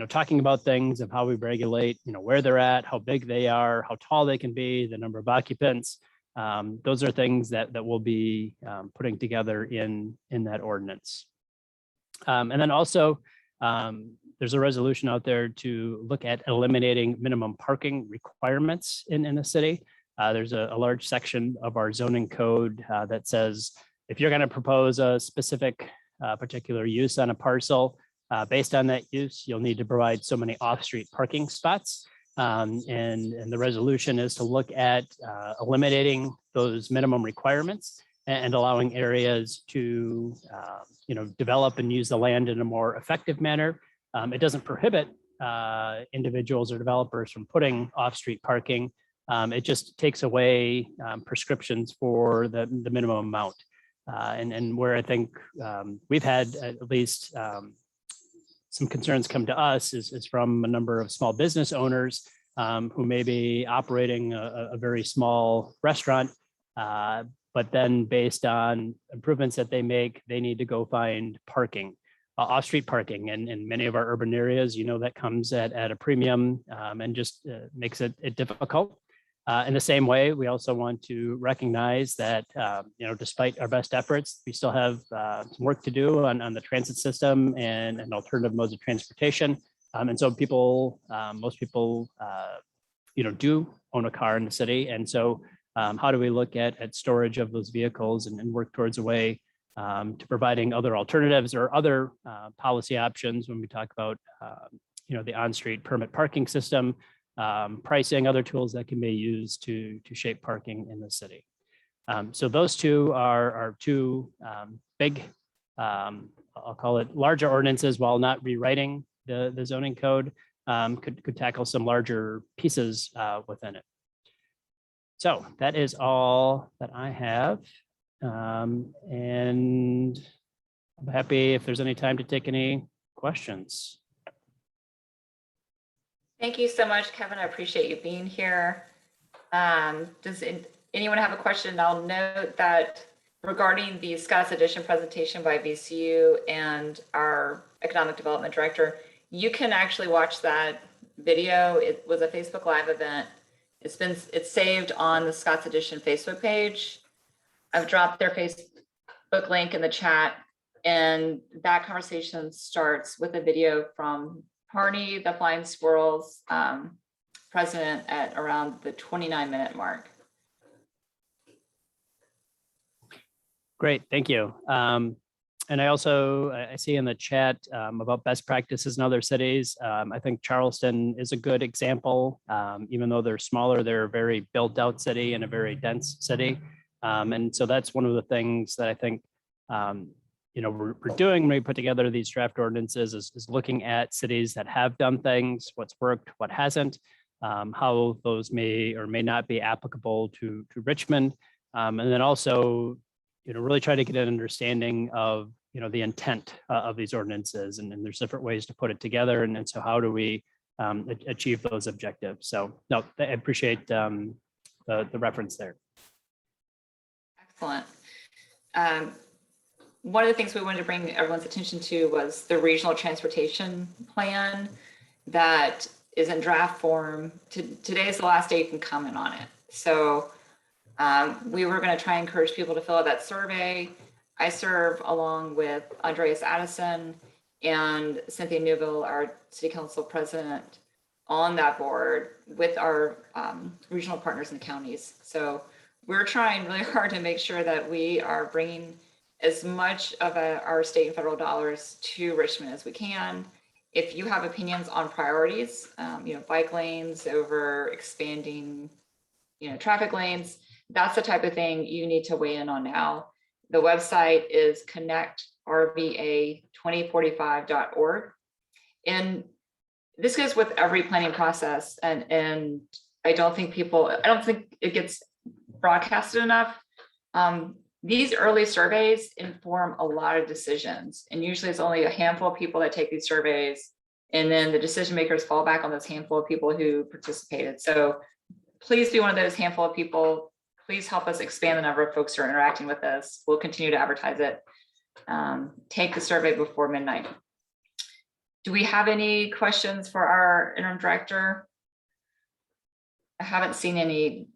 talking about things of how we regulate, where they're at, how big they are, how tall they can be, the number of occupants. Those are things that we'll be putting together in that ordinance. And then also, there's a resolution out there to look at eliminating minimum parking requirements in the city. There's a large section of our zoning code that says, if you're going to propose a specific particular use on a parcel, based on that use, you'll need to provide so many off-street parking spots. And the resolution is to look at eliminating those minimum requirements and allowing areas to, develop and use the land in a more effective manner. It doesn't prohibit individuals or developers from putting off-street parking. It just takes away prescriptions for the minimum amount. And where I think we've had at least some concerns come to us is from a number of small business owners who may be operating a very small restaurant, but then based on improvements that they make, they need to go find parking, off-street parking. And in many of our urban areas, that comes at a premium and just makes it difficult. In the same way, we also want to recognize that, despite our best efforts, we still have some work to do on the transit system and alternative modes of transportation. And so most people, do own a car in the city. And so how do we look at storage of those vehicles and work towards a way to providing other alternatives or other policy options when we talk about, the on-street permit parking system, pricing, other tools that can be used to shape parking in the city. So those two are two big, I'll call it larger ordinances, while not rewriting the zoning code, could tackle some larger pieces within it. So that is all that I have. And I'm happy if there's any time to take any questions. Thank you so much, Kevin. I appreciate you being here. Does anyone have a question? I'll note that regarding the Scott's Addition presentation by VCU and our economic development director, you can actually watch that video. It was a Facebook Live event. It's saved on the Scott's Addition Facebook page. I've dropped their Facebook link in the chat, and that conversation starts with a video from Harney, the Flying Squirrels president, at around the 29-minute mark. Great, thank you. And I see in the chat about best practices in other cities. I think Charleston is a good example. Even though they're smaller, they're a very built out city and a very dense city. And so that's one of the things that I think we're doing when we put together these draft ordinances is looking at cities that have done things, what's worked, what hasn't, how those may or may not be applicable to Richmond. And then also, really try to get an understanding of, the intent of these ordinances, and there's different ways to put it together. And so how do we achieve those objectives? So no, I appreciate the reference there. Excellent. One of the things we wanted to bring everyone's attention to was the regional transportation plan that is in draft form. Today is the last day you can comment on it. So we were going to try and encourage people to fill out that survey. I serve along with Andreas Addison and Cynthia Newville, our city council president, on that board with our regional partners in the counties. So we're trying really hard to make sure that we are bringing as much of our state and federal dollars to Richmond as we can. If you have opinions on priorities, bike lanes over expanding, traffic lanes, that's the type of thing you need to weigh in on now. The website is connectrva2045.org. And this goes with every planning process. And I don't think it gets broadcasted enough. These early surveys inform a lot of decisions. And usually it's only a handful of people that take these surveys. And then the decision makers fall back on those handful of people who participated. So please be one of those handful of people. Please help us expand the number of folks who are interacting with us. We'll continue to advertise it. Take the survey before midnight. Do we have any questions for our interim director? I haven't seen any.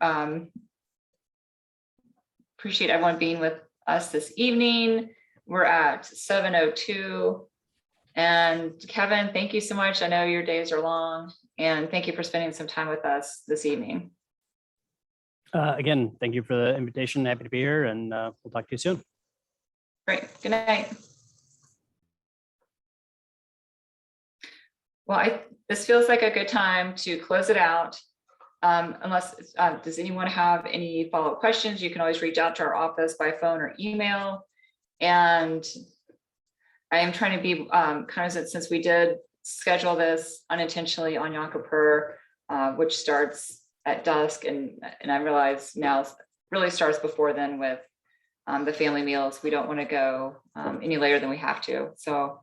Appreciate everyone being with us this evening. We're at 7:02. And Kevin, thank you so much. I know your days are long, and thank you for spending some time with us this evening. Again, thank you for the invitation. Happy to be here, and we'll talk to you soon. Great. Good night. Well, this feels like a good time to close it out. Unless, does anyone have any follow-up questions? You can always reach out to our office by phone or email. And I am trying to be since we did schedule this unintentionally on Yom Kippur, which starts at dusk, and I realize now it really starts before then with the family meals. We don't want to go any later than we have to. So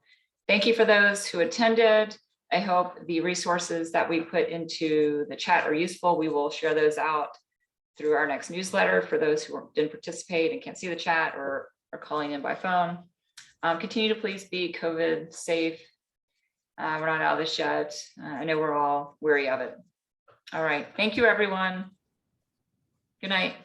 thank you for those who attended. I hope the resources that we put into the chat are useful. We will share those out through our next newsletter for those who didn't participate and can't see the chat or are calling in by phone. Continue to please be COVID safe. We're not out of this yet. I know we're all weary of it. All right. Thank you, everyone. Good night.